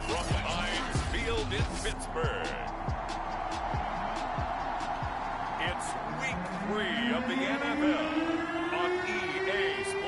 From Heinz Field in Pittsburgh, it's Week 3 of the NFL on EA Sports.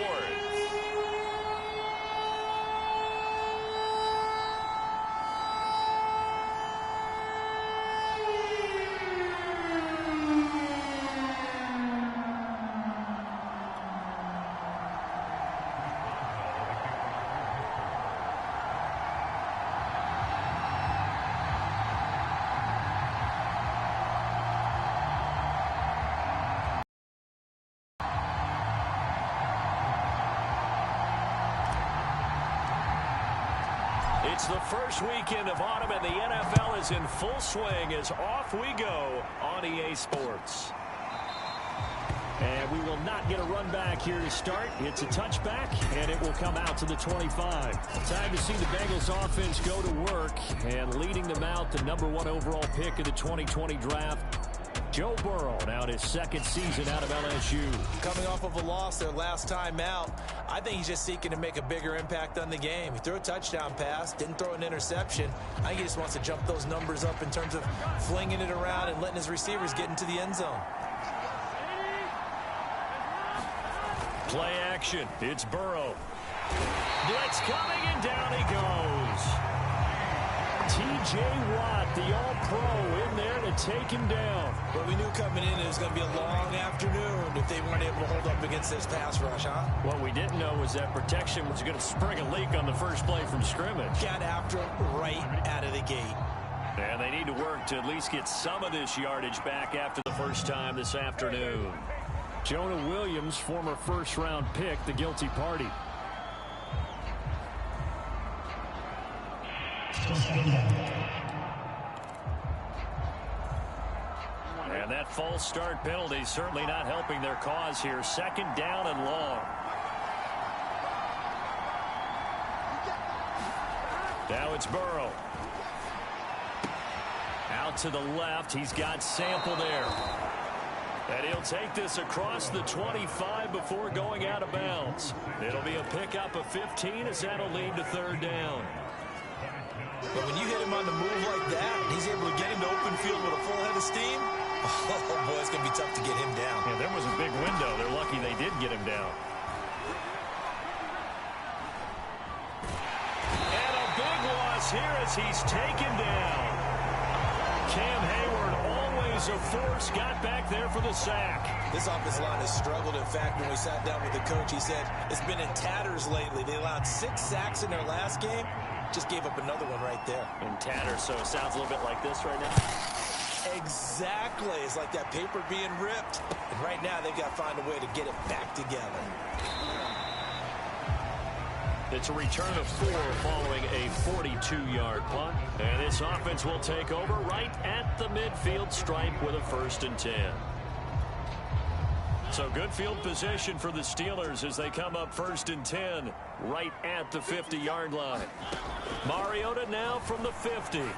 It's the first weekend of autumn, and the NFL is in full swing as off we go on EA Sports. And we will not get a run back here to start. It's a touchback, and it will come out to the 25. Time to see the Bengals offense go to work, and leading them out, the #1 overall pick of the 2020 draft, Joe Burrow, now in his second season out of LSU. Coming off of a loss their last time out, I think he's just seeking to make a bigger impact on the game. He threw a touchdown pass, didn't throw an interception. I think he just wants to jump those numbers up in terms of flinging it around and letting his receivers get into the end zone. Play action. It's Burrow. Blitz coming, and down he goes. T.J. Watt, the All-Pro, in there to take him down. But we knew coming in it was going to be a long afternoon if they weren't able to hold up against this pass rush, huh? What we didn't know was that protection was going to spring a leak on the first play from scrimmage. Got after him right out of the gate. And they need to work to at least get some of this yardage back after the first time this afternoon. Jonah Williams, former first-round pick, the guilty party. And that false start penalty certainly not helping their cause here. Second down and long. Now it's Burrow. Out to the left. He's got Sample there. And he'll take this across the 25 before going out of bounds. It'll be a pickup of 15 as that'll lead to third down. But when you hit him on the move like that, he's able to get into open field with a full head of steam, oh boy, it's going to be tough to get him down. Yeah, there was a big window. They're lucky they did get him down. And a big loss here as he's taken down. Cam Hayward, always a force, got back there for the sack. This offensive line has struggled. In fact, when we sat down with the coach, he said it's been in tatters lately. They allowed 6 sacks in their last game. Just gave up another one right there. In tatters, so it sounds a little bit like this right now. Exactly. It's like that paper being ripped. And right now, they've got to find a way to get it back together. It's a return of 4 following a 42-yard punt. And this offense will take over right at the midfield stripe with a 1st and 10. So good field position for the Steelers as they come up 1st and 10 right at the 50-yard line. Mariota now from the 50. The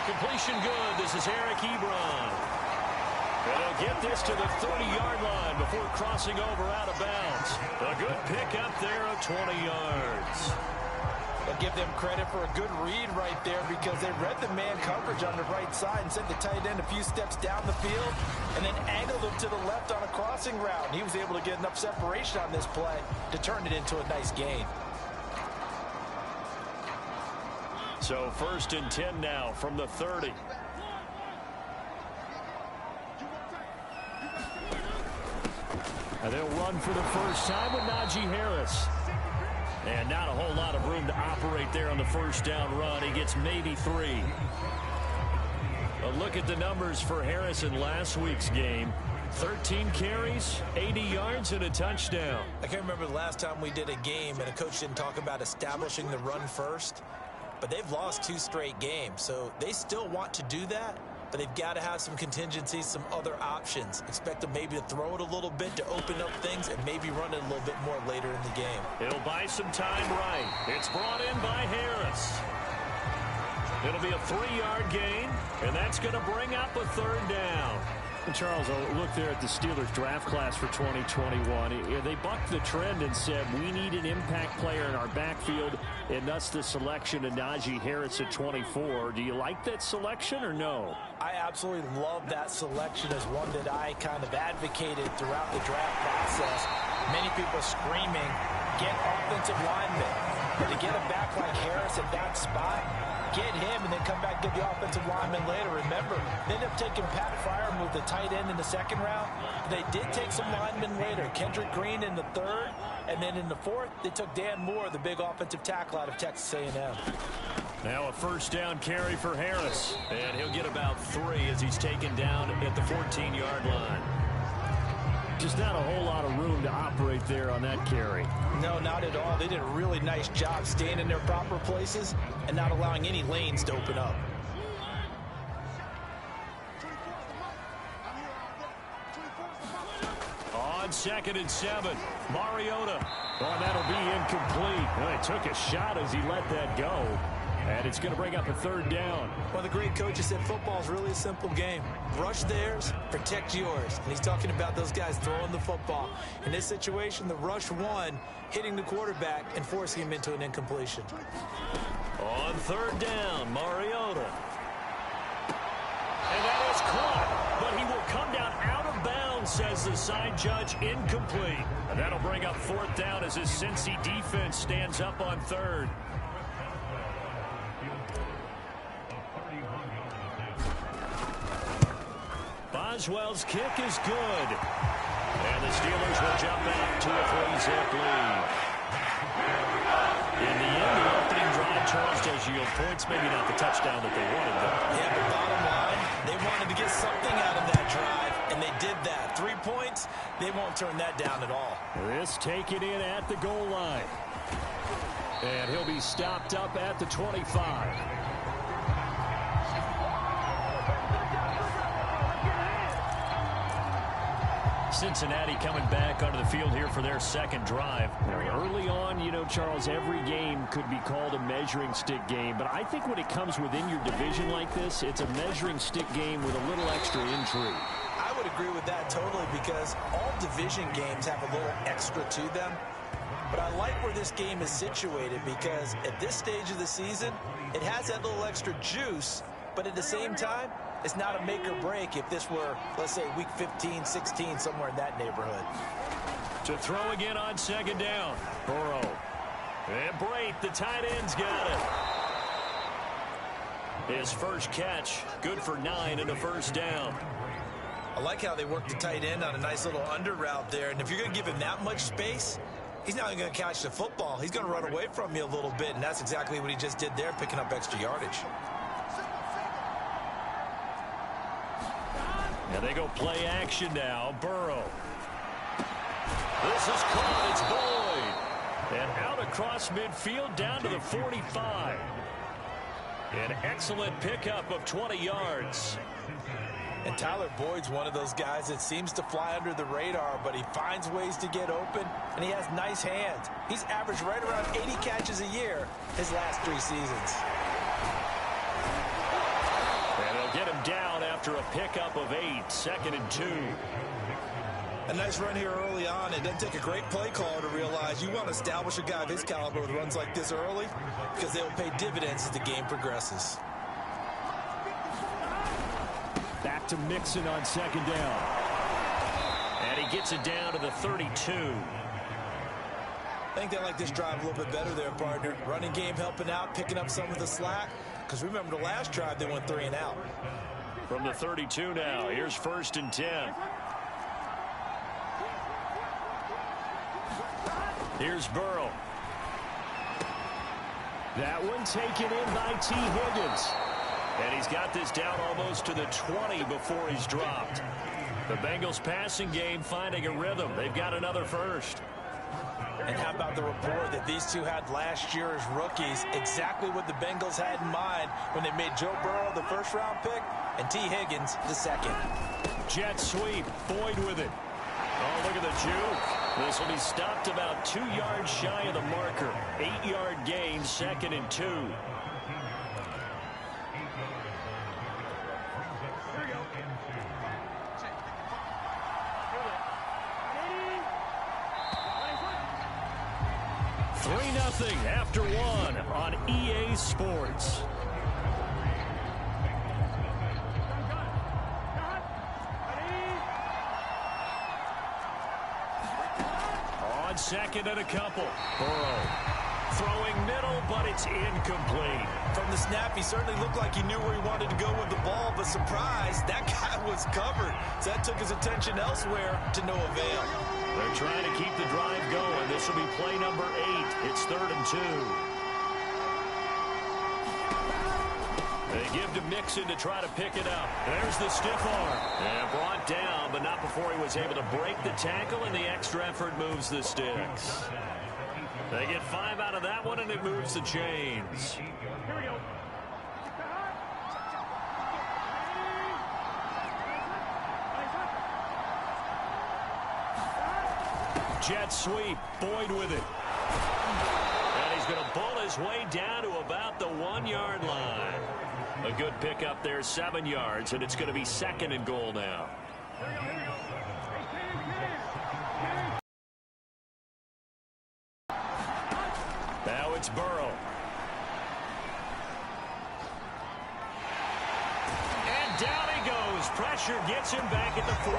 completion good. This is Eric Ebron. And he'll get this to the 30-yard line before crossing over out of bounds. A good pickup there of 20 yards. I'll give them credit for a good read right there because they read the man coverage on the right side and sent the tight end a few steps down the field and then angled him to the left on a crossing route. And he was able to get enough separation on this play to turn it into a nice gain. So 1st and 10 now from the 30. And they'll run for the first time with Najee Harris. And not a whole lot of room to operate there on the first down run. He gets maybe 3. But look at the numbers for Harris in last week's game. 13 carries, 80 yards, and a touchdown. I can't remember the last time we did a game and a coach didn't talk about establishing the run first. But they've lost 2 straight games, so they still want to do that. But they've got to have some contingencies, some other options. Expect them maybe to throw it a little bit to open up things and maybe run it a little bit more later in the game. It'll buy some time right. It's brought in by Harris. It'll be a 3-yard gain, and that's going to bring up a 3rd down. And Charles, I'll look there at the Steelers draft class for 2021. They bucked the trend and said, we need an impact player in our backfield, and thus the selection of Najee Harris at 24. Do you like that selection or no? I absolutely love that selection as one that I kind of advocated throughout the draft process. Many people screaming, get offensive linemen. But to get a back like Harris at that spot, get him and then come back and get the offensive lineman later. Remember, they ended up taking Pat Fryer with the tight end in the second round. They did take some linemen later. Kendrick Green in the third. And then in the fourth, they took Dan Moore, the big offensive tackle out of Texas A&M. Now a first down carry for Harris. And he'll get about 3 as he's taken down at the 14-yard line. Just not a whole lot of room to operate there on that carry. No, not at all. They did a really nice job staying in their proper places and not allowing any lanes to open up. On 2nd and 7, Mariota. Oh, that'll be incomplete. Well, he took a shot as he let that go. And it's going to bring up a 3rd down. One of the great coaches said football is really a simple game. Rush theirs, protect yours. And he's talking about those guys throwing the football. In this situation, the rush won, hitting the quarterback and forcing him into an incompletion. On 3rd down, Mariota. And that is caught, but he will come down out of bounds, says the side judge, incomplete. And that'll bring up 4th down as his Cincy defense stands up on 3rd. Boswell's kick is good. And the Steelers will jump out to a 3-zip lead. In the end, the opening drive, Charles does yield points. Maybe not the touchdown that they wanted, though. Yeah, but bottom line, they wanted to get something out of that drive, and they did that. 3 points, they won't turn that down at all. This taken in at the goal line. And he'll be stopped up at the 25. Cincinnati coming back onto the field here for their 2nd drive. Early on, you know, Charles, every game could be called a measuring stick game. But I think when it comes within your division like this, it's a measuring stick game with a little extra intrigue. I would agree with that totally because all division games have a little extra to them. But I like where this game is situated because at this stage of the season, it has that little extra juice. But at the same time, it's not a make or break if this were, let's say, week 15, 16, somewhere in that neighborhood. To throw again on 2nd down. Burrow. And Brate, the tight end's got it. His first catch, good for 9 and a 1st down. I like how they work the tight end on a nice little under route there. And if you're going to give him that much space, he's not going to catch the football. He's going to run away from you a little bit, and that's exactly what he just did there, picking up extra yardage. And they go play action now. Burrow. This is caught. It's Boyd. And out across midfield down to the 45. An excellent pickup of 20 yards. And Tyler Boyd's one of those guys that seems to fly under the radar, but he finds ways to get open, and he has nice hands. He's averaged right around 80 catches a year his last 3 seasons. And they'll get him down after a pickup of 8, 2nd and 2. A nice run here early on. It doesn't take a great play caller to realize you want to establish a guy of his caliber with runs like this early because they'll pay dividends as the game progresses. Back to Mixon on 2nd down. And he gets it down to the 32. I think they like this drive a little bit better there, partner. Running game helping out, picking up some of the slack. Because remember the last drive, they went 3 and out. From the 32 now, here's 1st and 10. Here's Burrow. That one taken in by T. Higgins. And he's got this down almost to the 20 before he's dropped. The Bengals passing game finding a rhythm. They've got another first. And how about the rapport that these two had last year as rookies? Exactly what the Bengals had in mind when they made Joe Burrow the 1st-round pick and T. Higgins the 2nd. Jet sweep. Boyd with it. Oh, look at the juke. This will be stopped about 2 yards shy of the marker. 8-yard gain, 2nd and 2. 3-0 after one on EA Sports. On second and a couple. Burrow throwing middle, but it's incomplete. From the snap, he certainly looked like he knew where he wanted to go with the ball, but surprise, that guy was covered. So that took his attention elsewhere to no avail. They're trying to keep the drive going. This will be play number 8. It's 3rd and 2. They give to Mixon to try to pick it up. There's the stiff arm. And brought down, but not before he was able to break the tackle, and the extra effort moves the sticks. They get 5 out of that one, and it moves the chains. Jet sweep. Boyd with it. And he's going to pull his way down to about the 1-yard line. A good pickup there, 7 yards, and it's going to be 2nd and goal now. Now it's Burrow. And down he goes. Pressure gets him back at the 14.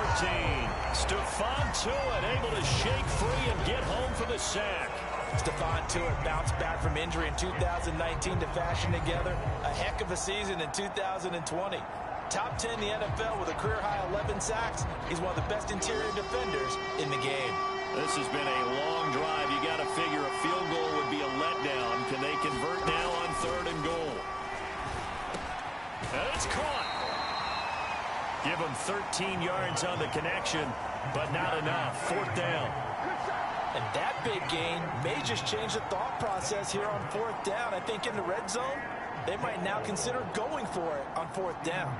Stephon Tuitt able to shake free and get home for the sack. Stephon Tuitt bounced back from injury in 2019 to fashion together a heck of a season in 2020. Top 10 in the NFL with a career-high 11 sacks. He's one of the best interior defenders in the game. This has been a long drive. You got to figure a field goal would be a letdown. Can they convert now on 3rd and goal? And it's caught. Give them 13 yards on the connection, but not enough. 4th down. And that big gain may just change the thought process here on 4th down. I think in the red zone, they might now consider going for it on 4th down.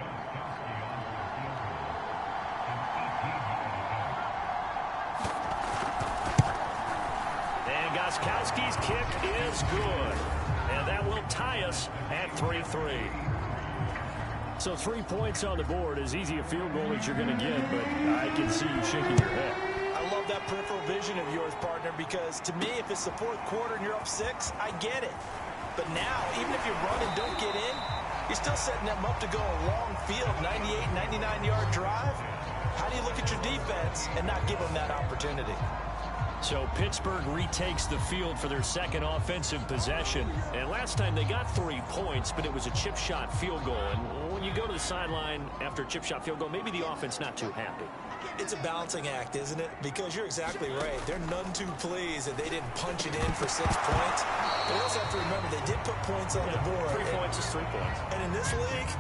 Gostkowski's kick is good. And that will tie us at 3-3. So 3 points on the board, as easy a field goal as you're going to get, but I can see you shaking your head. I love that peripheral vision of yours, partner, because to me, if it's the 4th quarter and you're up 6, I get it. But now, even if you run and don't get in, you're still setting them up to go a long field, 98, 99-yard drive. How do you look at your defense and not give them that opportunity? So Pittsburgh retakes the field for their 2nd offensive possession. And last time they got 3 points, but it was a chip shot field goal. And when you go to the sideline after a chip shot field goal, maybe the offense not too happy. It's a balancing act, isn't it? Because you're exactly right. They're none too pleased that they didn't punch it in for 6 points. But you also have to remember they did put points on the board. 3 points is 3 points. And in this league,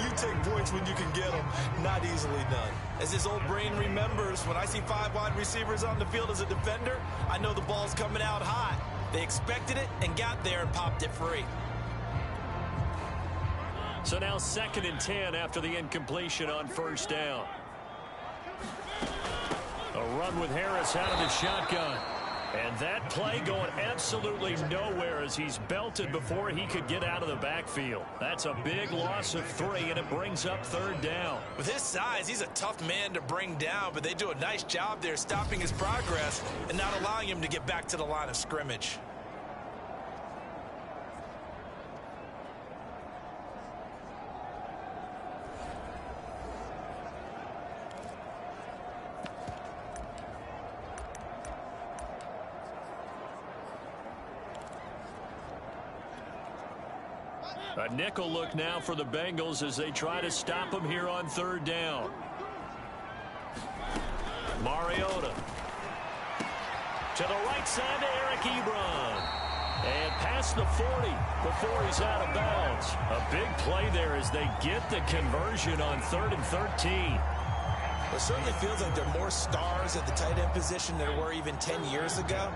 you take points when you can get them, not easily done. As his old brain remembers, when I see 5 wide receivers on the field as a defender, I know the ball's coming out hot. They expected it and got there and popped it free. So now 2nd and 10 after the incompletion on 1st down. A run with Harris out of the shotgun. And that play going absolutely nowhere as he's belted before he could get out of the backfield. That's a big loss of 3, and it brings up 3rd down. With his size, he's a tough man to bring down, but they do a nice job there stopping his progress and not allowing him to get back to the line of scrimmage. A nickel look now for the Bengals as they try to stop him here on 3rd down. Mariota. To the right side to Eric Ebron. And past the 40 before he's out of bounds. A big play there as they get the conversion on 3rd and 13. It certainly feels like there are more stars at the tight end position than there were even 10 years ago.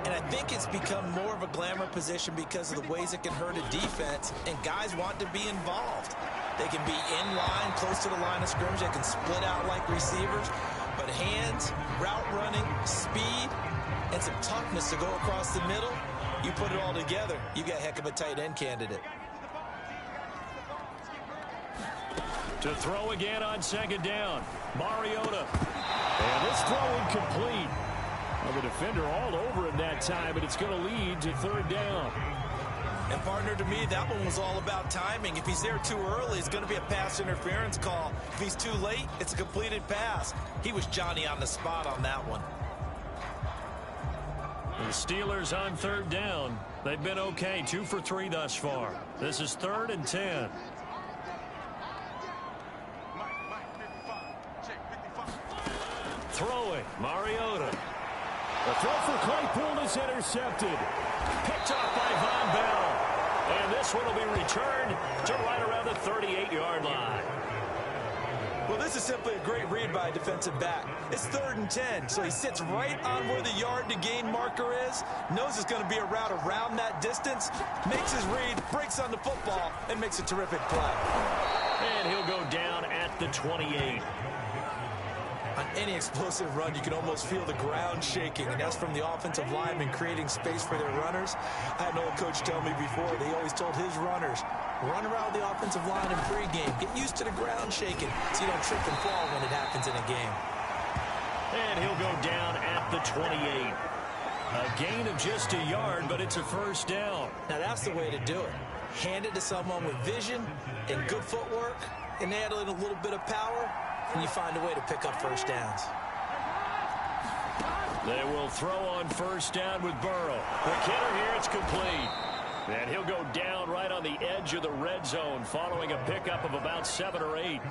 And I think it's become more of a glamour position because of the ways it can hurt a defense, and guys want to be involved. They can be in line, close to the line of scrimmage. They can split out like receivers. But hands, route running, speed, and some toughness to go across the middle, you put it all together, you got a heck of a tight end candidate. To throw again on 2nd down. Mariota. And this throw incomplete. Well, the defender all over him that time, and it's going to lead to third down. And, partner, to me, that one was all about timing. If he's there too early, it's going to be a pass interference call. If he's too late, it's a completed pass. He was Johnny on the spot on that one. The Steelers on third down. They've been okay, 2 for 3 thus far. This is 3rd and 10. Throwing, Mariota. The throw for Claypool is intercepted. Picked off by Von Bell. And this one will be returned to right around the 38-yard line. Well, this is simply a great read by a defensive back. It's 3rd and 10, so he sits right on where the yard-to-gain marker is, knows it's going to be a route around that distance, makes his read, breaks on the football, and makes a terrific play. And he'll go down at the 28. On any explosive run, you can almost feel the ground shaking, and that's from the offensive linemen creating space for their runners. I had an old coach tell me before, they always told his runners, run around the offensive line in pregame. Get used to the ground shaking so you don't trip and fall when it happens in a game. And he'll go down at the 28. A gain of just a yard, but it's a first down. Now that's the way to do it. Hand it to someone with vision and good footwork, and add in a little bit of power, and you find a way to pick up first downs. They will throw on first down with Burrow. Quick hitter here, it's complete. And he'll go down right on the edge of the red zone following a pickup of about 7 or 8.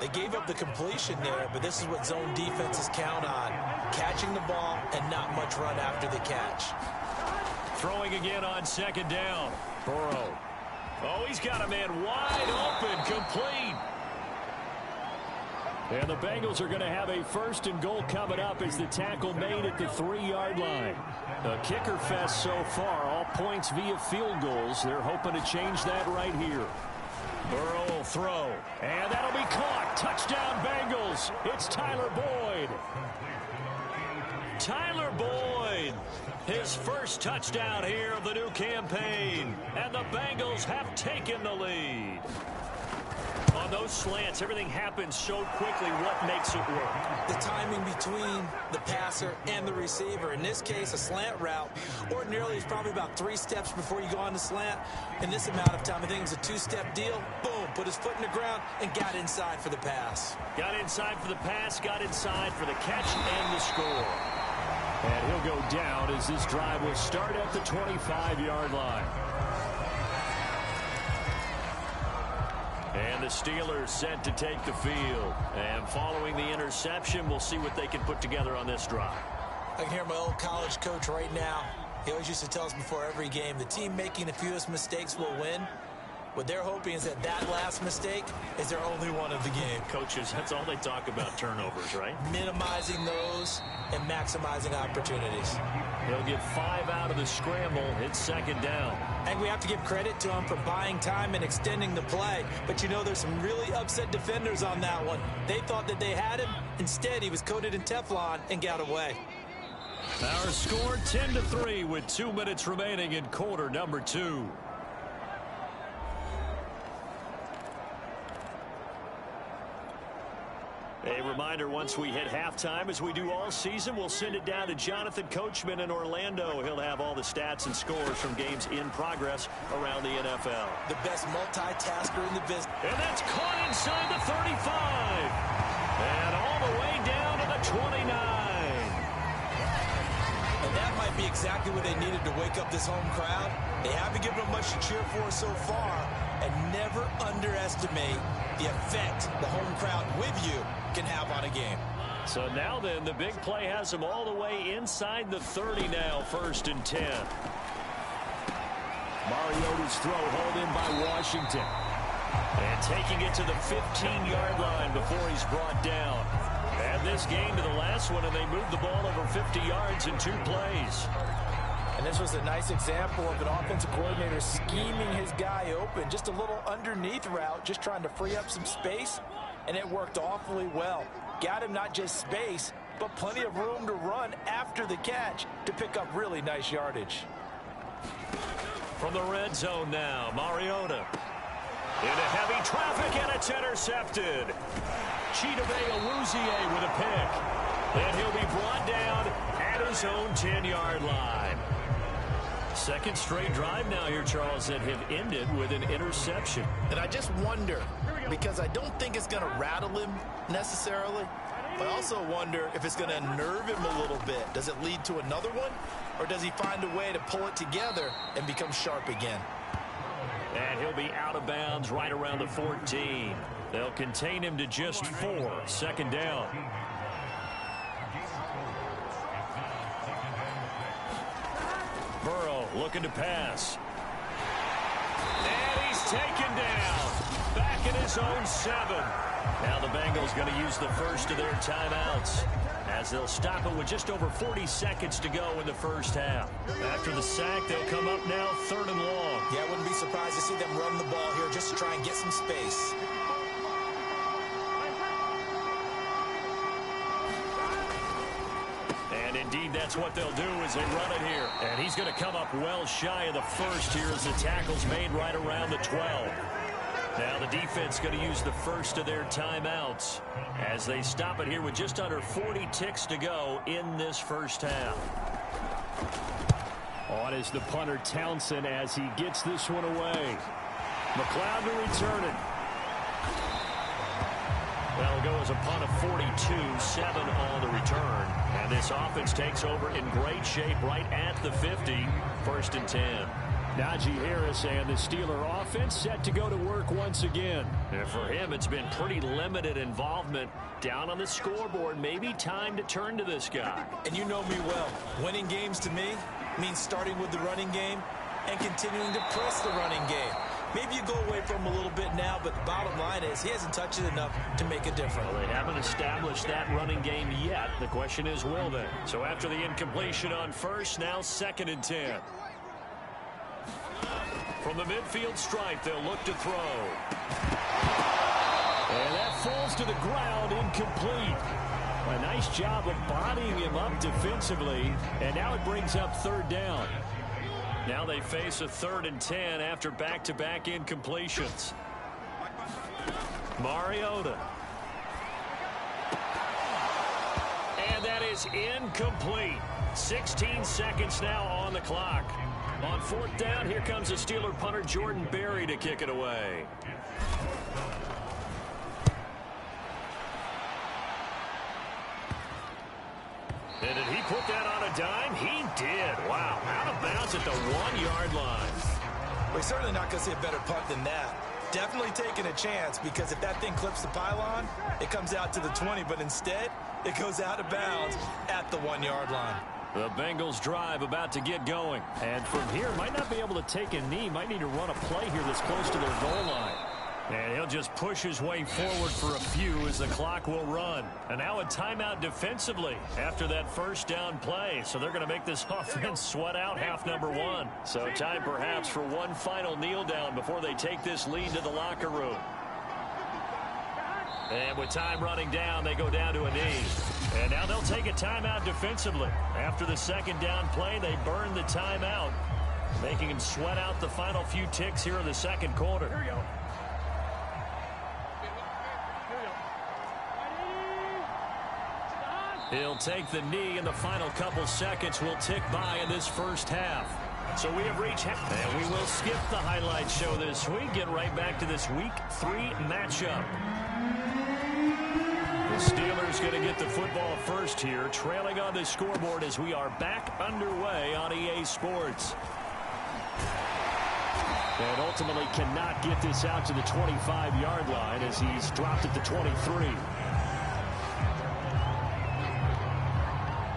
They gave up the completion there, but this is what zone defenses count on. Catching the ball and not much run after the catch. Throwing again on second down. Burrow. Oh, he's got a man wide open, complete. And the Bengals are going to have a 1st and goal coming up as the tackle made at the 3-yard line. A kicker fest so far, all points via field goals. They're hoping to change that right here. Burrow will throw, and that'll be caught. Touchdown Bengals. It's Tyler Boyd. Tyler Boyd, his first touchdown here of the new campaign. And the Bengals have taken the lead. On those slants, everything happens so quickly. What makes it work? The timing between the passer and the receiver. In this case, a slant route. Ordinarily, it's probably about 3 steps before you go on the slant. In this amount of time, I think it was a 2-step deal. Boom, put his foot in the ground and got inside for the pass. Got inside for the pass, got inside for the catch and the score. And he'll go down as this drive will start at the 25-yard line. And the Steelers set to take the field. And following the interception, we'll see what they can put together on this drive. I can hear my old college coach right now. He always used to tell us before every game, the team making the fewest mistakes will win. What they're hoping is that that last mistake is their only one of the game. Coaches, that's all they talk about, turnovers, right? Minimizing those and maximizing opportunities. They'll get 5 out of the scramble. It's second down. And we have to give credit to him for buying time and extending the play. But, you know, there's some really upset defenders on that one. They thought that they had him. Instead, he was coated in Teflon and got away. Our score 10-3 with 2 minutes remaining in quarter number 2. A reminder, once we hit halftime, as we do all season, we'll send it down to Jonathan Coachman in Orlando. He'll have all the stats and scores from games in progress around the NFL. The best multitasker in the business. And that's caught inside the 35. And all the way down to the 29. And that might be exactly what they needed to wake up this home crowd. They haven't given them much to cheer for so far. And never underestimate the effect the home crowd with you can have on a game. So now then, the big play has them all the way inside the 30 now, 1st and 10. Mariota's throw held in by Washington. And taking it to the 15-yard line before he's brought down. And this game to the last one, and they moved the ball over 50 yards in 2 plays. And this was a nice example of an offensive coordinator scheming his guy open. Just a little underneath route, just trying to free up some space, and it worked awfully well. Got him not just space, but plenty of room to run after the catch to pick up really nice yardage. From the red zone now, Mariota. Into heavy traffic, and it's intercepted. Chidobe Awuzie with a pick. And he'll be brought down at his own 10-yard line. Second straight drive now here, Charles, that have ended with an interception. And I just wonder, because I don't think it's going to rattle him necessarily, but I also wonder if it's going to unnerve him a little bit. Does it lead to another one, or does he find a way to pull it together and become sharp again? And he'll be out of bounds right around the 14. They'll contain him to just 4. Second down. Burrow looking to pass. And he's taken down. Back in his own 7. Now the Bengals going to use the first of their timeouts, as they'll stop it with just over 40 seconds to go in the first half. After the sack, they'll come up now 3rd and long. Yeah, I wouldn't be surprised to see them run the ball here just to try and get some space. And indeed, that's what they'll do as they run it here. And he's going to come up well shy of the first here as the tackle's made right around the 12. Now the defense going to use the first of their timeouts as they stop it here with just under 40 ticks to go in this first half. On is the punter Townsend as he gets this one away. McLeod to return it. That'll go as a punt of 42, 7 on the return. And this offense takes over in great shape right at the 50, 1st and 10. Najee Harris and the Steeler offense set to go to work once again. And for him, it's been pretty limited involvement down on the scoreboard. Maybe time to turn to this guy. And you know me well. Winning games to me means starting with the running game and continuing to press the running game. Maybe you go away from him a little bit now, but the bottom line is he hasn't touched it enough to make a difference. Well, they haven't established that running game yet. The question is, will they? So after the incompletion on first, now 2nd and 10. From the midfield stripe, they'll look to throw. And that falls to the ground, incomplete. A nice job of bodying him up defensively, and now it brings up 3rd down. Now they face a 3rd and 10 after back-to-back incompletions. Mariota. And that is incomplete. 16 seconds now on the clock. On 4th down, here comes the Steeler punter Jordan Berry to kick it away. And did he put that on a dime? He did. Wow, out of bounds at the 1-yard line. We're certainly not going to see a better punt than that. Definitely taking a chance, because if that thing clips the pylon, it comes out to the 20, but instead, it goes out of bounds at the 1-yard line. The Bengals drive about to get going. And from here, might not be able to take a knee. Might need to run a play here that's close to their goal line. And he'll just push his way forward for a few as the clock will run. And now a timeout defensively after that first down play. So they're going to make this offense sweat out half number 1. So time perhaps for one final kneel down before they take this lead to the locker room. And with time running down, they go down to a knee. And now they'll take a timeout defensively. After the 2nd down play, they burn the timeout, making him sweat out the final few ticks here in the 2nd quarter. Here we go. He'll take the knee, and the final couple seconds will tick by in this first half. So we have reached half, and we will skip the highlight show this week. Get right back to this Week 3 matchup. The Steelers going to get the football first here, trailing on the scoreboard as we are back underway on EA Sports. And ultimately cannot get this out to the 25-yard line as he's dropped at the 23.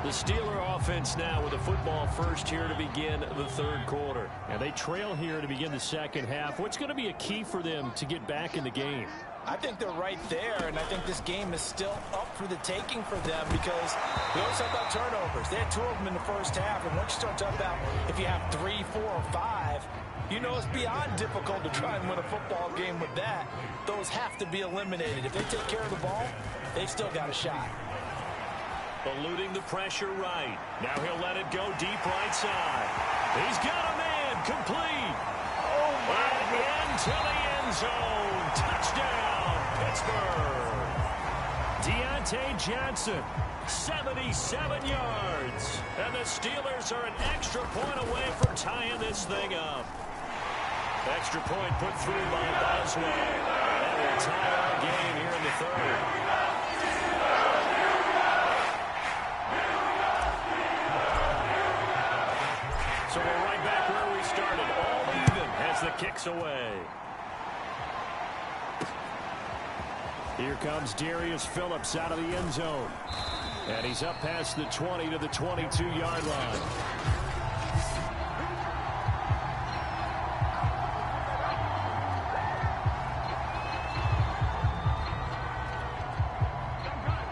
The Steeler offense now with the football first here to begin the 3rd quarter. And they trail here to begin the 2nd half. What's going to be a key for them to get back in the game? I think they're right there, and I think this game is still up for the taking for them, because we always talk about turnovers. They had 2 of them in the first half, and once you start talking about if you have 3, 4, or 5, you know it's beyond difficult to try and win a football game with that. Those have to be eliminated. If they take care of the ball, they've still got a shot. Eluding the pressure right. Now he'll let it go deep right side. He's got a man complete. Oh, my. And into the end zone. Touchdown, Pittsburgh. Deontay Johnson, 77 yards. And the Steelers are an extra point away from tying this thing up. Extra point put through by Boswell. That will tie our game here in the third. So we're right back where we started. All even as the kick's away. Here comes Darius Phillips out of the end zone. And he's up past the 20 to the 22-yard line.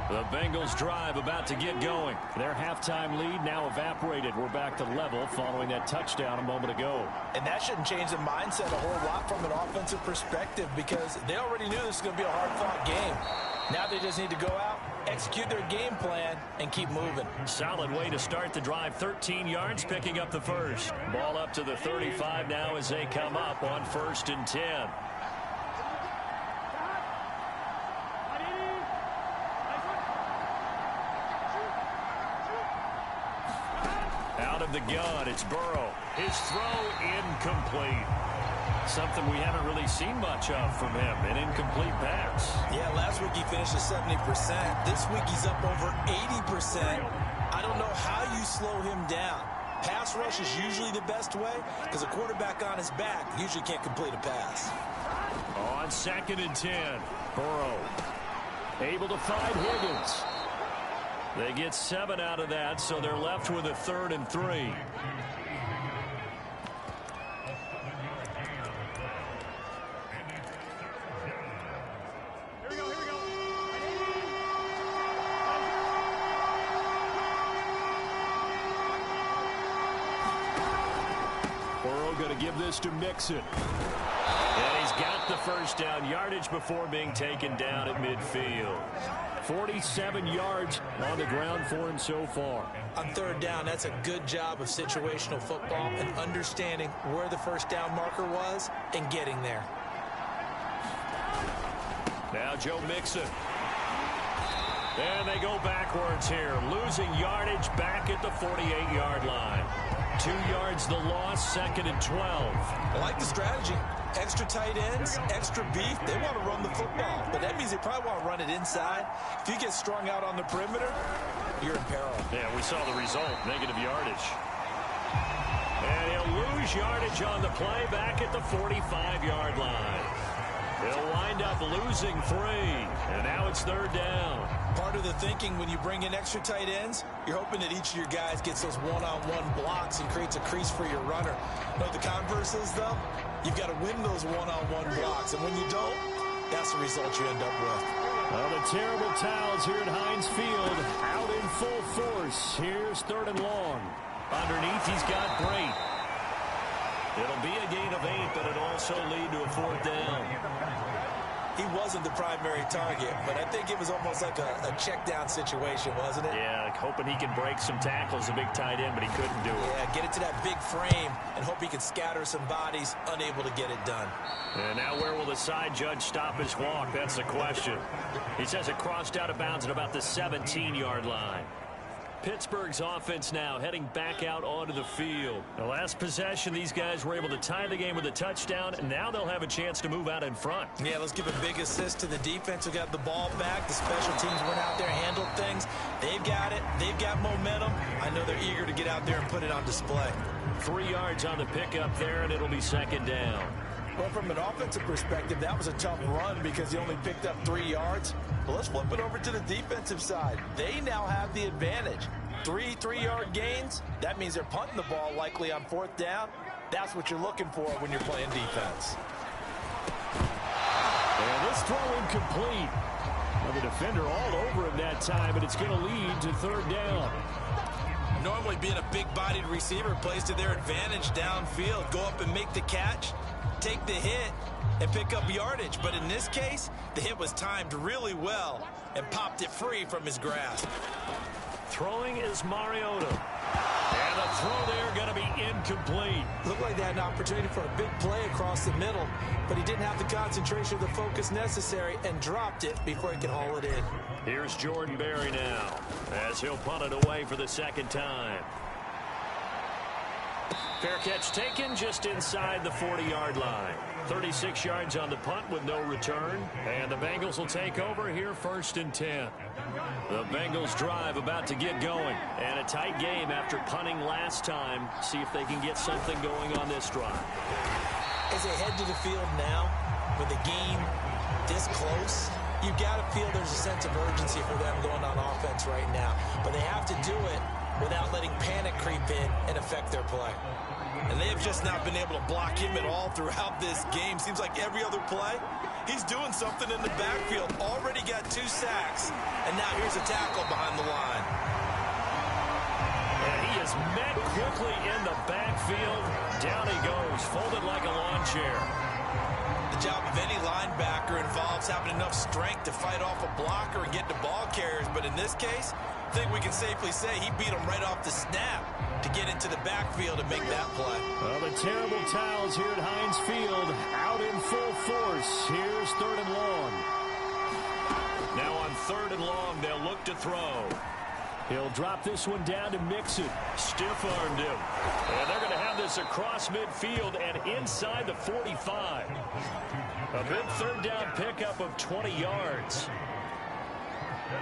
The Bengals drive about to get going. Their halftime lead now evaporated. We're back to level following that touchdown a moment ago. And that shouldn't change the mindset a whole lot from an offensive perspective because they already knew this was going to be a hard-fought game. Now they just need to go out, execute their game plan, and keep moving. Solid way to start the drive. 13 yards, picking up the first. Ball up to the 35 now as they come up on 1st and 10. Out of the gun, it's Burrow. His throw incomplete. Something we haven't really seen much of from him, an incomplete pass. Yeah, last week he finished at 70%. This week he's up over 80%. I don't know how you slow him down. Pass rush is usually the best way because a quarterback on his back usually can't complete a pass. On 2nd and 10, Burrow able to find Higgins. They get 7 out of that, so they're left with a 3rd and 3. Burrow going to give this to Mixon. And he's got the first down yardage before being taken down at midfield. 47 yards on the ground for him so far. On 3rd down, that's a good job of situational football and understanding where the first down marker was and getting there. Now Joe Mixon. And they go backwards here, losing yardage back at the 48-yard line. 2 yards the loss, 2nd and 12. I like the strategy. Extra tight ends, extra beef. They want to run the football, but that means they probably want to run it inside. If you get strung out on the perimeter, you're in peril. Yeah, we saw the result, negative yardage. And he'll lose yardage on the play back at the 45-yard line. They'll wind up losing 3, and now it's 3rd down. Part of the thinking when you bring in extra tight ends, you're hoping that each of your guys gets those one-on-one blocks and creates a crease for your runner. You know what the converse is, though? You've got to win those one-on-one blocks, and when you don't, that's the result you end up with. Well, the terrible towels here at Heinz Field out in full force. Here's 3rd and long. Underneath, he's got Brait. It'll be a gain of 8, but it'll also lead to a 4th down. He wasn't the primary target, but I think it was almost like a check-down situation, wasn't it? Yeah, like hoping he can break some tackles, a big tight end, but he couldn't do it. Yeah, get it to that big frame and hope he can scatter some bodies, unable to get it done. And now where will the side judge stop his walk? That's the question. He says it crossed out of bounds at about the 17-yard line. Pittsburgh's offense now heading back out onto the field. The last possession, these guys were able to tie the game with a touchdown, and now they'll have a chance to move out in front. Yeah, let's give a big assist to the defense who got the ball back. The special teams went out there, handled things. They've got it. They've got momentum. I know they're eager to get out there and put it on display. 3 yards on the pickup there, and it'll be 2nd down. Well, from an offensive perspective, that was a tough run because he only picked up 3 yards. But let's flip it over to the defensive side. They now have the advantage. 3 3-yard gains. That means they're punting the ball likely on 4th down. That's what you're looking for when you're playing defense. And this throw incomplete. Well, the defender all over him that time, but it's going to lead to 3rd down. Normally being a big-bodied receiver plays to their advantage downfield. Go up and make the catch, take the hit, and pick up yardage. But in this case, the hit was timed really well and popped it free from his grasp. Throwing is Mariota. And And a throw there going to be incomplete. Looked like they had an opportunity for a big play across the middle, but he didn't have the concentration or the focus necessary and dropped it before he could haul it in. Here's Jordan Berry now as he'll punt it away for the second time. Fair catch taken just inside the 40-yard line. 36 yards on the punt with no return. And the Bengals will take over here 1st and 10. The Bengals drive about to get going. And a tight game after punting last time. See if they can get something going on this drive. As they head to the field now, with the game this close, you've got to feel there's a sense of urgency for them going on offense right now. But they have to do it without letting panic creep in and affect their play. And they have just not been able to block him at all throughout this game. Seems like every other play, he's doing something in the backfield. Already got 2 sacks, and now here's a tackle behind the line. And he is met quickly in the backfield. Down he goes, folded like a lawn chair. The job of any linebacker involves having enough strength to fight off a blocker and get to ball carriers. But in this case, I think we can safely say he beat him right off the snap to get into the backfield and make that play. Well, the terrible towels here at Heinz Field out in full force. Here's 3rd and long. Now on 3rd and long, they'll look to throw. He'll drop this one down to Mixon. Stiff-armed him. And they're going to have this across midfield and inside the 45. A big 3rd down pickup of 20 yards.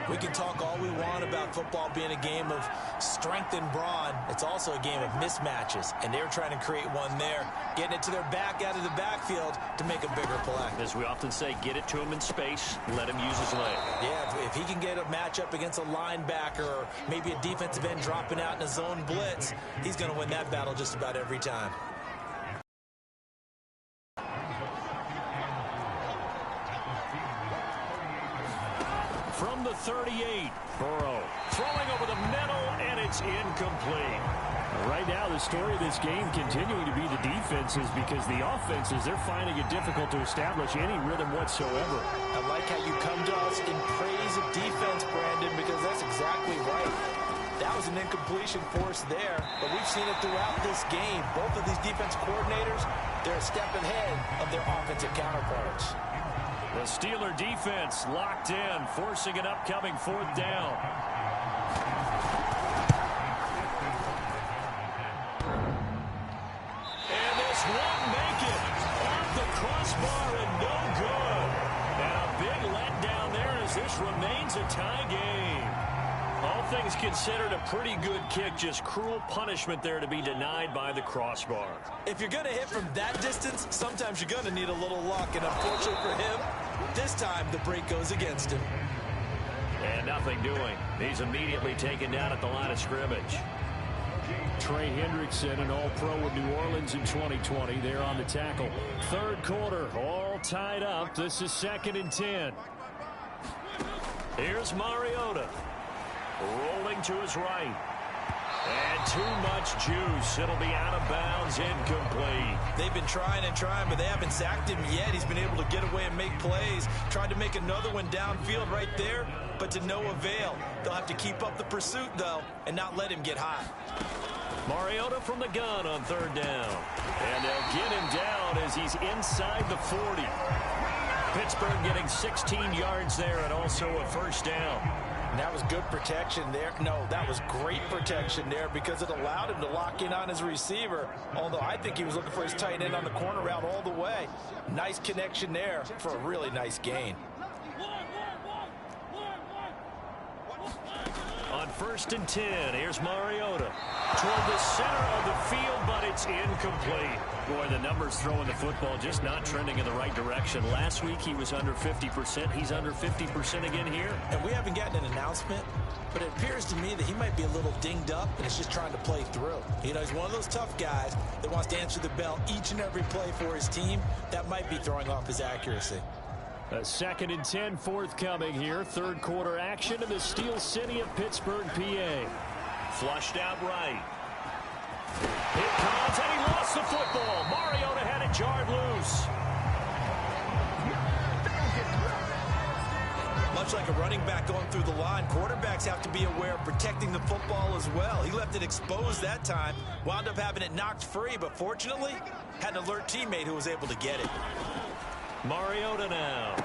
We can talk all we want about football being a game of strength and brawn. It's also a game of mismatches, and they're trying to create one there, getting it to their back out of the backfield to make a bigger play. As we often say, get it to him in space, let him use his leg. Yeah, if he can get a matchup against a linebacker or maybe a defensive end dropping out in a zone blitz, he's going to win that battle just about every time. From the 38, Burrow throwing over the middle, and it's incomplete. Right now, the story of this game continuing to be the defenses, because the offenses, they're finding it difficult to establish any rhythm whatsoever. I like how you come to us in praise of defense, Brandon, because that's exactly right. That was an incompletion force there, but we've seen it throughout this game. Both of these defense coordinators, they're a step ahead of their offensive counterparts. The Steeler defense locked in, forcing an upcoming 4th down. And this won't make it. Off the crossbar and no good. And a big letdown there as this remains a tie game. All things considered, a pretty good kick. Just cruel punishment there to be denied by the crossbar. If you're going to hit from that distance, sometimes you're going to need a little luck. And unfortunately for him, this time the break goes against him. And nothing doing. He's immediately taken down at the line of scrimmage. Trey Hendrickson, an All-Pro with New Orleans in 2020. There on the tackle. 3rd quarter, all tied up. This is 2nd and 10. Here's Mariota. Rolling to his right. And too much juice. It'll be out of bounds, incomplete. They've been trying and trying, but they haven't sacked him yet. He's been able to get away and make plays. Tried to make another one downfield right there, but to no avail. They'll have to keep up the pursuit, though, and not let him get hot. Mariota from the gun on 3rd down. And they'll get him down as he's inside the 40. Pittsburgh getting 16 yards there and also a 1st down. And that was good protection there. No, that was great protection there because it allowed him to lock in on his receiver, although I think he was looking for his tight end on the corner route all the way. Nice connection there for a really nice gain. On 1st and 10, here's Mariota. Toward the center of the field, but it's incomplete. Boy, the numbers throwing the football just not trending in the right direction. Last week he was under 50%. He's under 50% again here. And we haven't gotten an announcement, but it appears to me that he might be a little dinged up and is just trying to play through. You know, he's one of those tough guys that wants to answer the bell each and every play for his team. That might be throwing off his accuracy. A 2nd and 10 forthcoming here. 3rd quarter action in the Steel City of Pittsburgh, PA. Flushed out right. It comes, and he lost the football. Mariota had it jarred loose. Much like a running back going through the line. Quarterbacks have to be aware of protecting the football as well. He left it exposed that time, wound up having it knocked free, but fortunately had an alert teammate who was able to get it. Mariota now.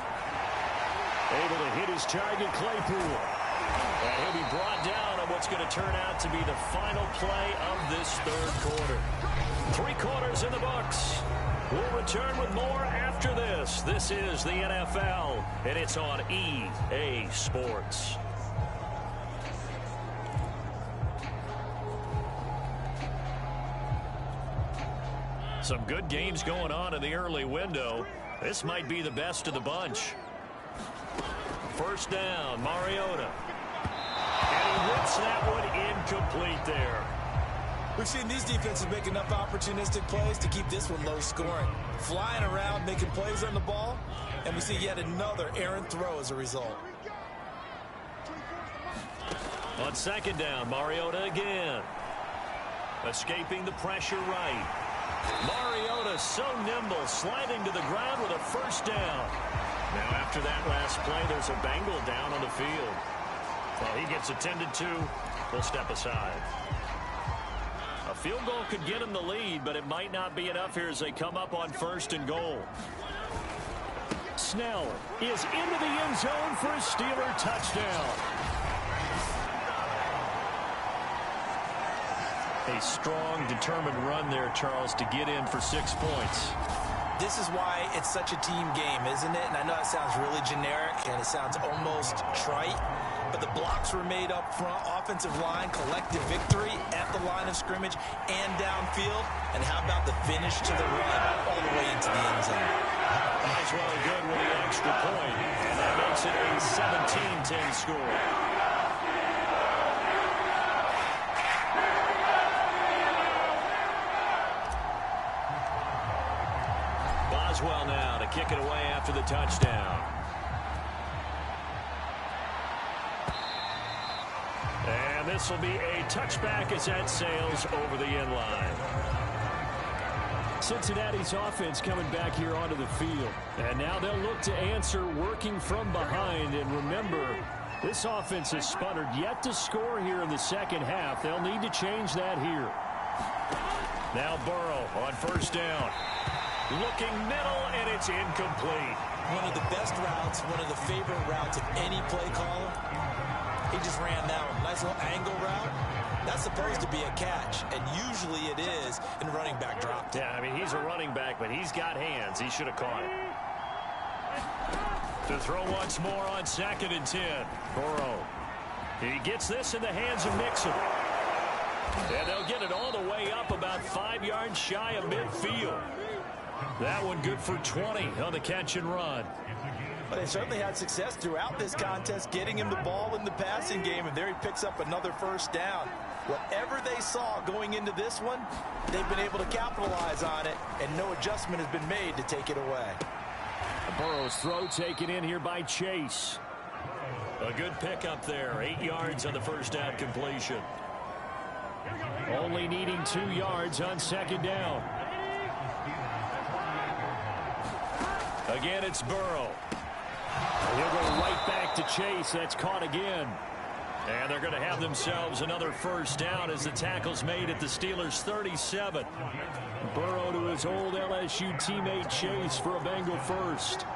Able to hit his target, Claypool. And he'll be brought down on what's going to turn out to be the final play of this third quarter. 3 quarters in the books. We'll return with more after this. This is the NFL, and it's on EA Sports. Some good games going on in the early window. This might be the best of the bunch. First down, Mariota. And he rips that one incomplete there. We've seen these defenses make enough opportunistic plays to keep this one low scoring. Flying around, making plays on the ball, and we see yet another errant throw as a result. On second down, Mariota again. Escaping the pressure right. Mariota so nimble, sliding to the ground with a first down. Now after that last play, there's a Bengal down on the field. Well, he gets attended to. We'll step aside. A field goal could get him the lead, but it might not be enough here as they come up on 1st and goal. Snell is into the end zone for a Steeler touchdown. A strong, determined run there, Charles, to get in for 6 points. This is why it's such a team game, isn't it? And I know it sounds really generic and it sounds almost trite, but the blocks were made up front, offensive line, collective victory at the line of scrimmage and downfield. And how about the finish to the run all the way into the end zone? Boswell good with the extra point, and that makes it a 17-10 score. Boswell now to kick it away after the touchdown. And this will be a touchback as that sails over the end line. Cincinnati's offense coming back here onto the field. And now they'll look to answer working from behind. And remember, this offense has sputtered yet to score here in the second half. They'll need to change that here. Now Burrow on first down. Looking middle, and it's incomplete. One of the best routes, one of the favorite routes of any play caller. He just ran that one. Nice little angle route. That's supposed to be a catch, and usually it is, and the running back dropped it. Yeah, I mean, he's a running back, but he's got hands. He should have caught it. To throw once more on 2nd and 10. Burrow. He gets this in the hands of Mixon. And they'll get it all the way up about 5 yards shy of midfield. That one good for 20 on the catch and run. But they certainly had success throughout this contest, getting him the ball in the passing game, and there he picks up another first down. Whatever they saw going into this one, they've been able to capitalize on it, and no adjustment has been made to take it away. Burrow's throw taken in here by Chase. A good pickup there, 8 yards on the first down completion. Only needing 2 yards on second down. Again, it's Burrow. He'll go right back to Chase. That's caught again. And they're going to have themselves another first down as the tackle's made at the Steelers' 37. Burrow to his old LSU teammate Chase for a Bengal first.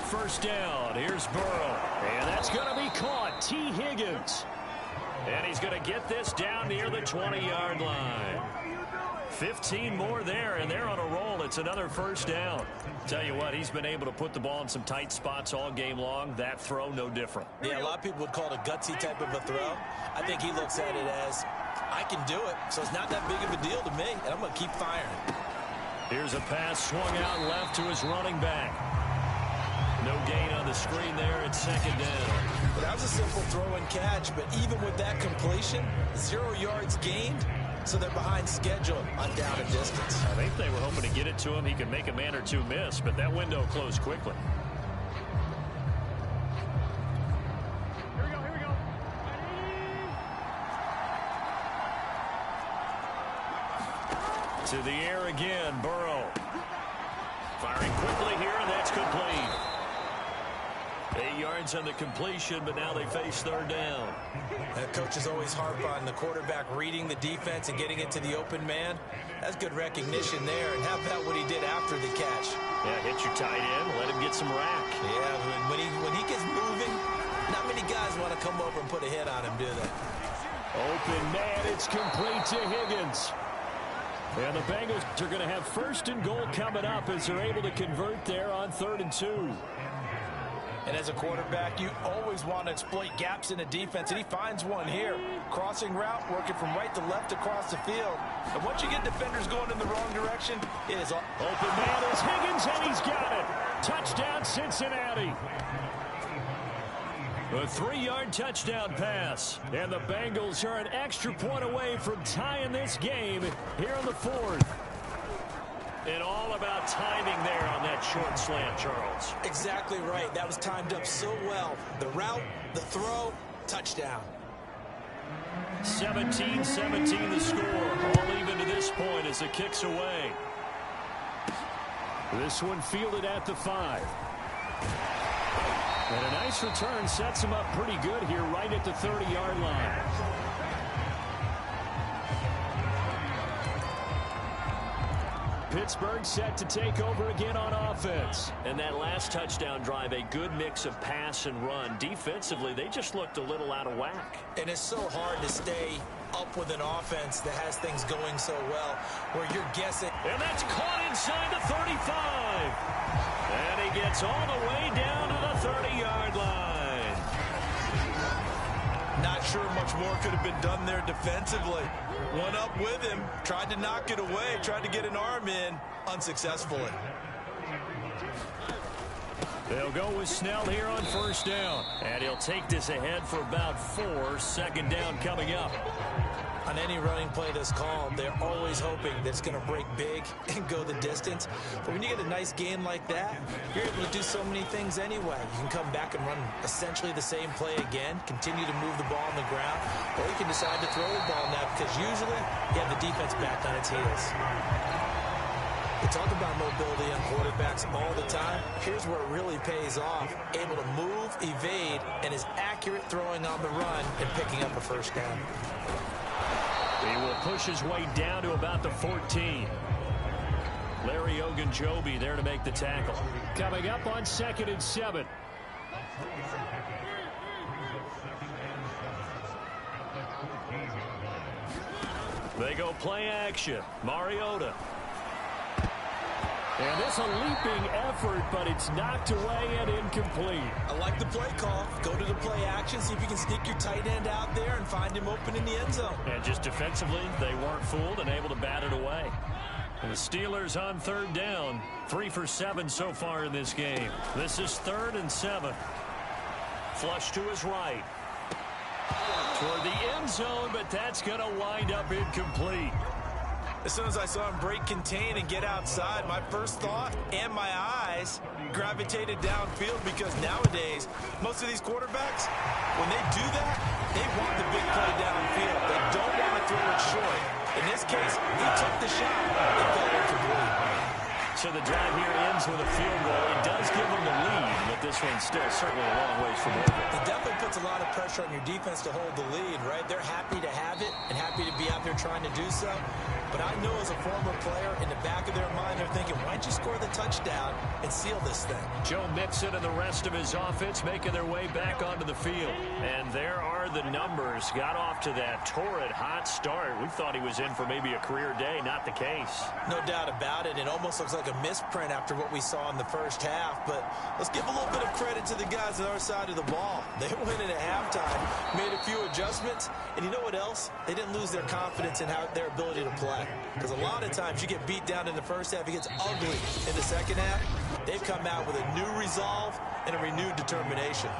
First down. Here's Burrow. And that's going to be caught. T. Higgins. And he's going to get this down near the 20-yard line. 15 more there, and they're on a roll. It's another first down. Tell you what, he's been able to put the ball in some tight spots all game long. That throw, no different. Yeah, a lot of people would call it a gutsy type of a throw. I think he looks at it as, I can do it, so it's not that big of a deal to me, and I'm going to keep firing. Here's a pass swung out left to his running back. No gain on the screen there at second down. But that was a simple throw and catch, but even with that completion, 0 yards gained. So they're behind schedule on down and distance. I think they were hoping to get it to him. He could make a man or two miss, but that window closed quickly. Here we go. To the air again, Burrow. Firing quickly here, and that's complete. 8 yards on the completion, but now they face third down. Coaches always harp on the quarterback reading the defense and getting into the open man. That's good recognition there. And how about what he did after the catch? Yeah, hit your tight end, let him get some rack. Yeah, when he gets moving, not many guys want to come over and put a hit on him, do they? Open man, it's complete to Higgins. And the Bengals are going to have first and goal coming up as they're able to convert there on 3rd and 2. And as a quarterback, you always want to exploit gaps in the defense, and he finds one here. Crossing route, working from right to left across the field. And once you get defenders going in the wrong direction, it is open man is Higgins, and he's got it. Touchdown, Cincinnati. A 3-yard touchdown pass. And the Bengals are an extra point away from tying this game here in the 4th. And all about timing there on that short slant, Charles. Exactly right. That was timed up so well. The route, the throw, touchdown. 17-17 the score. All even to this point as the kick's away. This one fielded at the 5. And a nice return sets him up pretty good here right at the 30-yard line. Pittsburgh set to take over again on offense. And that last touchdown drive, a good mix of pass and run. Defensively, they just looked a little out of whack. And it's so hard to stay up with an offense that has things going so well, where you're guessing. And that's caught inside the 35. And he gets all the way down to the 30-yard line. Not sure much more could have been done there defensively. One up with him, tried to knock it away, tried to get an arm in, unsuccessfully. They'll go with Snell here on 1st down. And he'll take this ahead for about 4. 2nd down coming up. On any running play that's called, they're always hoping that it's going to break big and go the distance. But when you get a nice gain like that, you're able to do so many things anyway. You can come back and run essentially the same play again, continue to move the ball on the ground, or you can decide to throw the ball now because usually you have the defense back on its heels. We talk about mobility on quarterbacks all the time. Here's where it really pays off. Able to move, evade, and is accurate throwing on the run and picking up a 1st down. He will push his way down to about the 14. Larry Ogunjobi there to make the tackle. Coming up on 2nd and 7. They go play action. Mariota. And this a leaping effort, but it's knocked away and incomplete. I like the play call. Go to the play action, see if you can sneak your tight end out there and find him open in the end zone. And just defensively, they weren't fooled and able to bat it away. And the Steelers on 3rd down. 3 for 7 so far in this game. This is 3rd and 7. Flush to his right. Toward the end zone, but that's going to wind up incomplete. As soon as I saw him break contain and get outside, my first thought and my eyes gravitated downfield because nowadays, most of these quarterbacks, when they do that, they want the big play downfield. They don't want to throw it short. In this case, he took the shot. It fell incomplete. So the drive here ends with a field goal. It does give them the lead, but this one's still certainly a long ways from over. It definitely puts a lot of pressure on your defense to hold the lead, right? They're happy to have it and happy to be out there trying to do so. But I know as a former player, in the back of their mind, they're thinking, why'd you score the touchdown and seal this thing? Joe Mixon and the rest of his offense making their way back onto the field. And there are the numbers. Got off to that torrid hot start. We thought he was in for maybe a career day. Not the case. No doubt about it. It almost looks like a misprint after what we saw in the first half. But let's give a little bit of credit to the guys on our side of the ball. They went in at halftime, made a few adjustments. And you know what else? They didn't lose their confidence in their ability to play. Because a lot of times you get beat down in the first half, it gets ugly in the second half. They've come out with a new resolve and a renewed determination.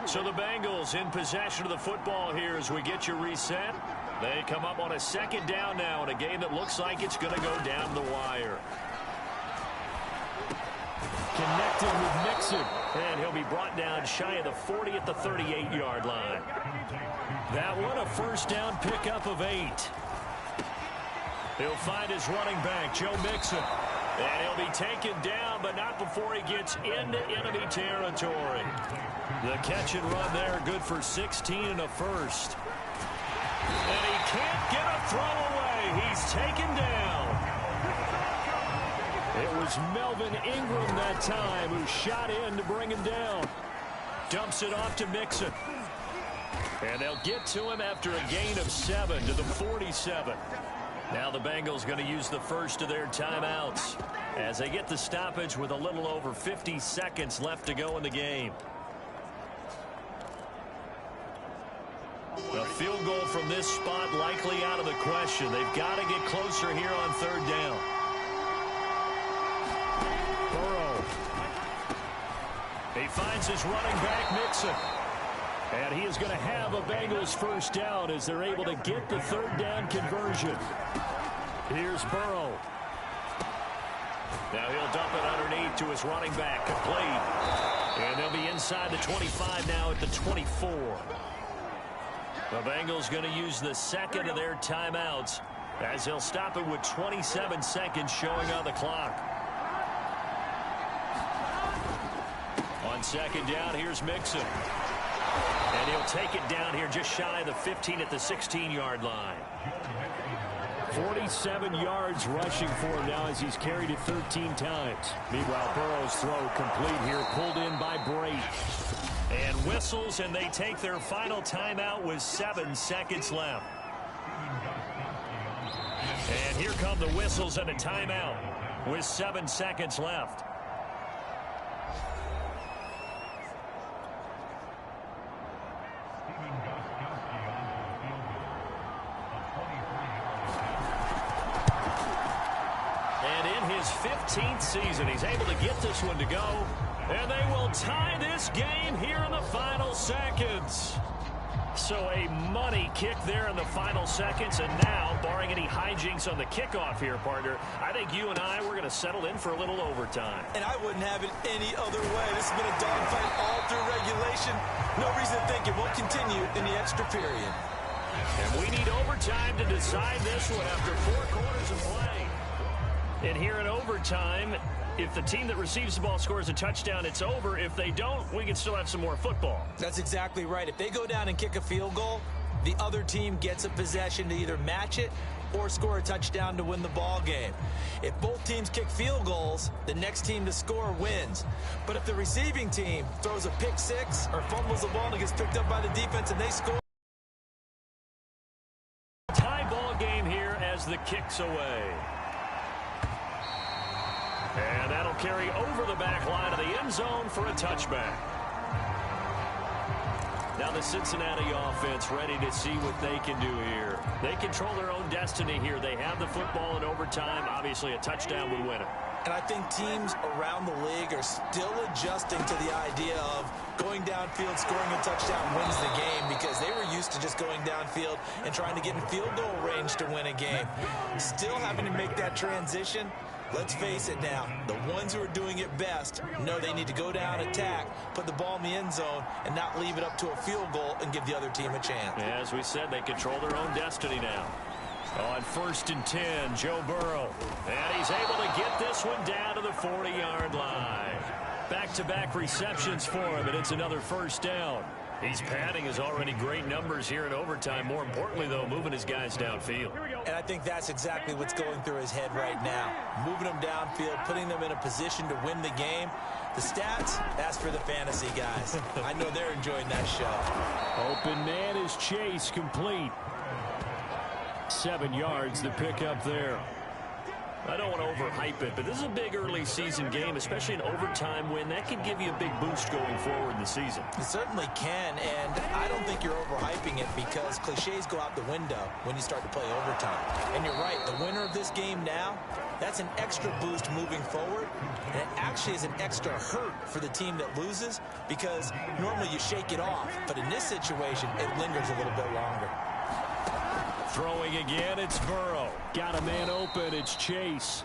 So the Bengals in possession of the football here as we get you reset. They come up on a 2nd down now in a game that looks like it's going to go down the wire. Connected with Mixon, and he'll be brought down shy of the 40 at the 38-yard line. That one a 1st down pickup of 8. He'll find his running back, Joe Mixon. And he'll be taken down, but not before he gets into enemy territory. The catch and run there, good for 16 and a first. And he can't get a throw away. He's taken down. It was Melvin Ingram that time who shot in to bring him down. Dumps it off to Mixon. And they'll get to him after a gain of 7 to the 47. Now the Bengals going to use the first of their timeouts as they get the stoppage with a little over 50 seconds left to go in the game. A field goal from this spot likely out of the question. They've got to get closer here on third down. Burrow. He finds his running back, Mixon. And he is going to have a Bengals first down as they're able to get the third down conversion. Here's Burrow. Now he'll dump it underneath to his running back, complete. And they'll be inside the 25 now at the 24. The Bengals going to use the second of their timeouts as they'll stop it with 27 seconds showing on the clock. On second down, here's Mixon. And he'll take it down here just shy of the 15 at the 16-yard line. 47 yards rushing for him now as he's carried it 13 times. Meanwhile, Burrow's throw complete here, pulled in by Brady. And whistles, and they take their final timeout with 7 seconds left. And here come the whistles and a timeout with 7 seconds left. And in his 15th season, he's able to get this one to go. And they will tie this game here in the final seconds. So a money kick there in the final seconds. And now, barring any hijinks on the kickoff here, partner, I think you and I, we're going to settle in for a little overtime. And I wouldn't have it any other way. This has been a dogfight all through regulation. No reason to think it won't continue in the extra period. And we need overtime to decide this one after 4 quarters of play. And here in overtime, if the team that receives the ball scores a touchdown, it's over. If they don't, we can still have some more football. That's exactly right. If they go down and kick a field goal, the other team gets a possession to either match it or score a touchdown to win the ball game. If both teams kick field goals, the next team to score wins. But if the receiving team throws a pick six or fumbles the ball and it gets picked up by the defense and they score, tie ball game here as the kick's away. And that'll carry over the back line of the end zone for a touchback. Now the Cincinnati offense ready to see what they can do here. They control their own destiny here. They have the football in overtime. Obviously, a touchdown would win it. And I think teams around the league are still adjusting to the idea of going downfield, scoring a touchdown wins the game, because they were used to just going downfield and trying to get in field goal range to win a game. Still having to make that transition. Let's face it now, the ones who are doing it best know they need to go down, attack, put the ball in the end zone, and not leave it up to a field goal and give the other team a chance. As we said, they control their own destiny now. On 1st and 10, Joe Burrow. And he's able to get this one down to the 40-yard line. Back-to-back receptions for him, and it's another first down. He's padding his already great numbers here in overtime. More importantly, though, moving his guys downfield. And I think that's exactly what's going through his head right now. Moving them downfield, putting them in a position to win the game. The stats, that's for the fantasy guys. I know they're enjoying that show. Open man is Chase, complete. 7 yards, the pickup there. I don't want to overhype it, but this is a big early season game, especially an overtime win. That can give you a big boost going forward in the season. It certainly can, and I don't think you're overhyping it because cliches go out the window when you start to play overtime. And you're right, the winner of this game now, that's an extra boost moving forward, and it actually is an extra hurt for the team that loses because normally you shake it off, but in this situation, it lingers a little bit longer. Throwing again, it's Burrow. Got a man open, it's Chase.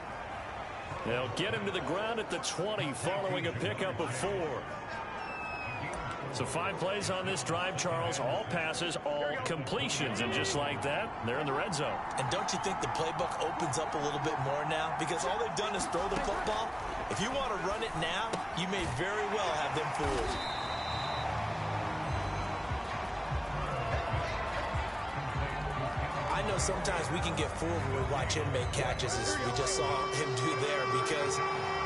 They'll get him to the ground at the 20 following a pickup of 4. So 5 plays on this drive, Charles. All passes, all completions. And just like that, they're in the red zone. And don't you think the playbook opens up a little bit more now? Because all they've done is throw the football. If you want to run it now, you may very well have them fooled. I know sometimes we can get fooled when we watch him make catches, as we just saw him do there, because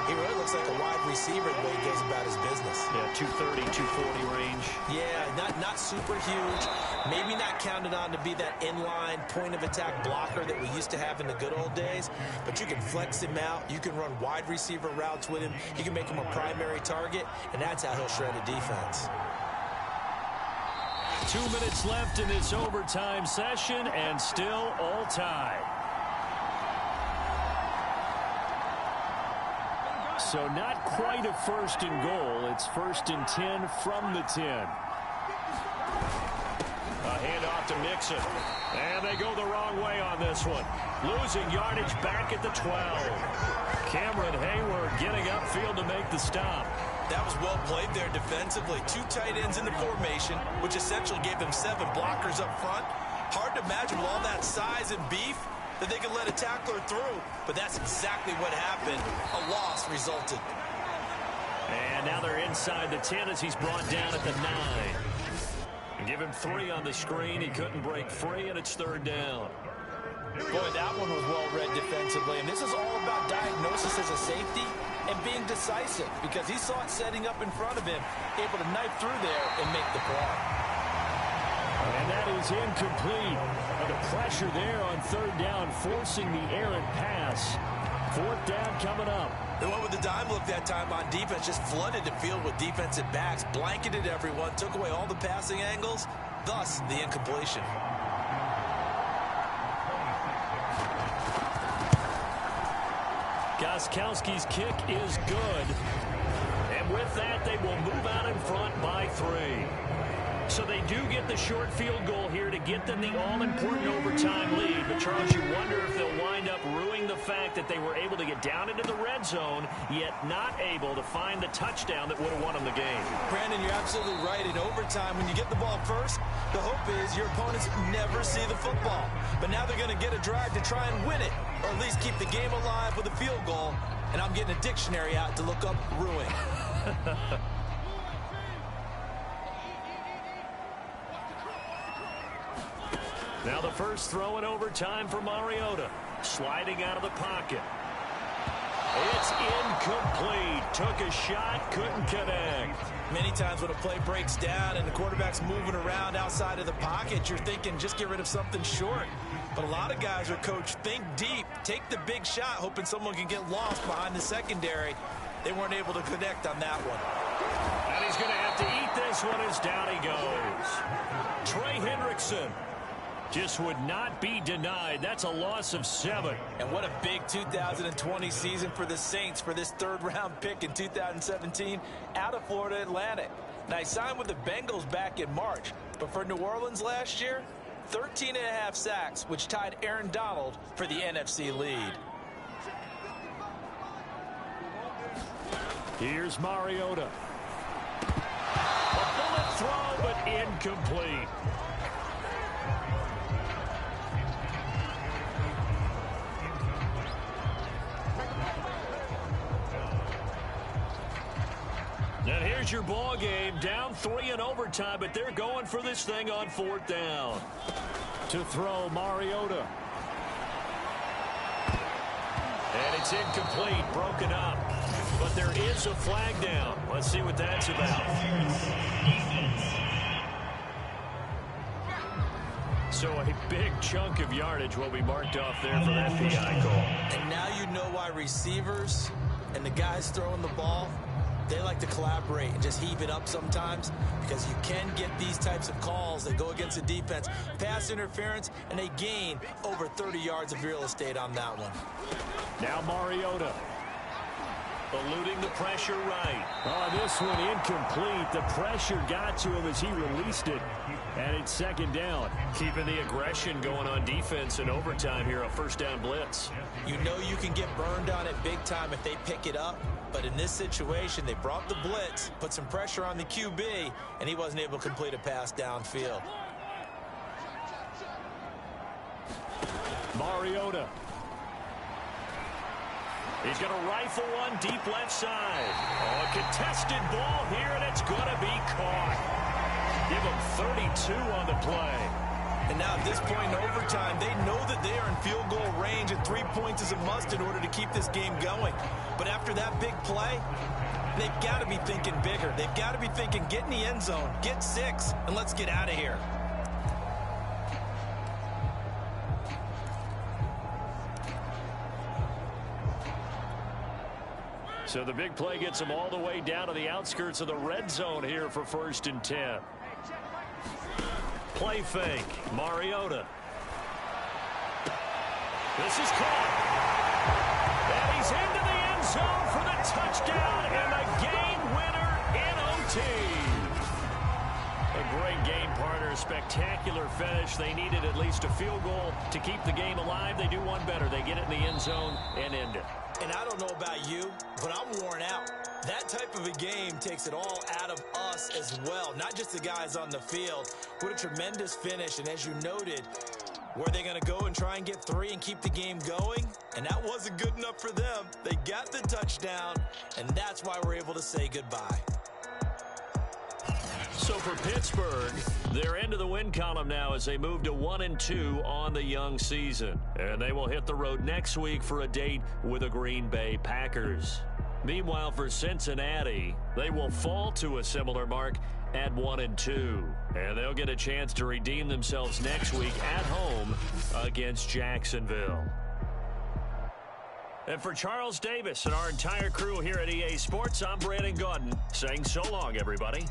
he really looks like a wide receiver the way he goes about his business. Yeah, 230, 240 range. Yeah, not super huge. Maybe not counted on to be that inline point-of-attack blocker that we used to have in the good old days. But you can flex him out. You can run wide receiver routes with him. You can make him a primary target, and that's how he'll shred a defense. 2 minutes left in this overtime session, and still all tied. So not quite a 1st and goal. It's 1st and 10 from the 10. A handoff to Mixon. And they go the wrong way on this one. Losing yardage back at the 12. Cameron Hayward getting upfield to make the stop. That was well played there defensively. 2 tight ends in the formation, which essentially gave them 7 blockers up front. Hard to imagine with all that size and beef that they could let a tackler through, but that's exactly what happened. A loss resulted. And now they're inside the 10 as he's brought down at the 9. And give him 3 on the screen. He couldn't break free, and it's 3rd down. Boy, that one was well read defensively, and this is all about diagnosis as a safety and being decisive, because he saw it setting up in front of him, able to knife through there and make the play. And that is incomplete. The pressure there on 3rd down, forcing the errant pass. 4th down coming up. They went with the dime look that time on defense, just flooded the field with defensive backs, blanketed everyone, took away all the passing angles, thus the incompletion. Gostkowski's kick is good. And with that, they will move out in front by 3. So they do get the short field goal here to get them the all-important overtime lead. But, Charles, you wonder if they'll wind up ruining the fact that they were able to get down into the red zone, yet not able to find the touchdown that would have won them the game. Brandon, you're absolutely right. In overtime, when you get the ball first, the hope is your opponents never see the football. But now they're going to get a drive to try and win it, or at least keep the game alive with a field goal. And I'm getting a dictionary out to look up ruin. Now the first throw in overtime for Mariota. Sliding out of the pocket. It's incomplete. Took a shot, couldn't connect. Many times when a play breaks down and the quarterback's moving around outside of the pocket, you're thinking just get rid of something short. But a lot of guys are coached, think deep, take the big shot, hoping someone can get lost behind the secondary. They weren't able to connect on that one. And he's going to have to eat this one as down he goes. Trey Hendrickson just would not be denied. That's a loss of 7. And what a big 2020 season for the Saints for this 3rd-round pick in 2017 out of Florida Atlantic. Now, he signed with the Bengals back in March, but for New Orleans last year, 13.5 sacks, which tied Aaron Donald for the NFC lead. Here's Mariota. A bullet throw, but incomplete. And here's your ball game. Down 3 in overtime, but they're going for this thing on 4th down. To throw, Mariota. And it's incomplete, broken up. But there is a flag down. Let's see what that's about. So a big chunk of yardage will be marked off there for that PI call. And now you know why receivers and the guys throwing the ball, they like to collaborate and just heave it up sometimes, because you can get these types of calls that go against the defense. Pass interference, and they gain over 30 yards of real estate on that one. Now Mariota. Eluding the pressure right. Oh, this one incomplete. The pressure got to him as he released it. And it's second down. Keeping the aggression going on defense in overtime here, a first down blitz. You know you can get burned on it big time if they pick it up. But in this situation, they brought the blitz, put some pressure on the QB, and he wasn't able to complete a pass downfield. Mariota. He's going to rifle one deep left side. Oh, a contested ball here, and it's going to be caught. Give him 32 on the play. And now at this point in overtime, they know that they are in field goal range, and 3 points is a must in order to keep this game going. But after that big play, they've got to be thinking bigger. They've got to be thinking, get in the end zone, get 6, and let's get out of here. So the big play gets him all the way down to the outskirts of the red zone here for 1st and 10. Play fake. Mariota. This is caught. And he's into the end zone for the touchdown and the game winner in OT. A great game partner. Spectacular finish. They needed at least a field goal to keep the game alive. They do one better. They get it in the end zone and end it. And I don't know about you, but I'm worn out. That type of a game takes it all out of us as well, not just the guys on the field. What a tremendous finish, and as you noted, were they going to go and try and get 3 and keep the game going? And that wasn't good enough for them. They got the touchdown, and that's why we're able to say goodbye. So for Pittsburgh, they're into the win column now as they move to 1-2 on the young season. And they will hit the road next week for a date with the Green Bay Packers. Meanwhile, for Cincinnati, they will fall to a similar mark at 1-2. And they'll get a chance to redeem themselves next week at home against Jacksonville. And for Charles Davis and our entire crew here at EA Sports, I'm Brandon Gaudin saying so long, everybody.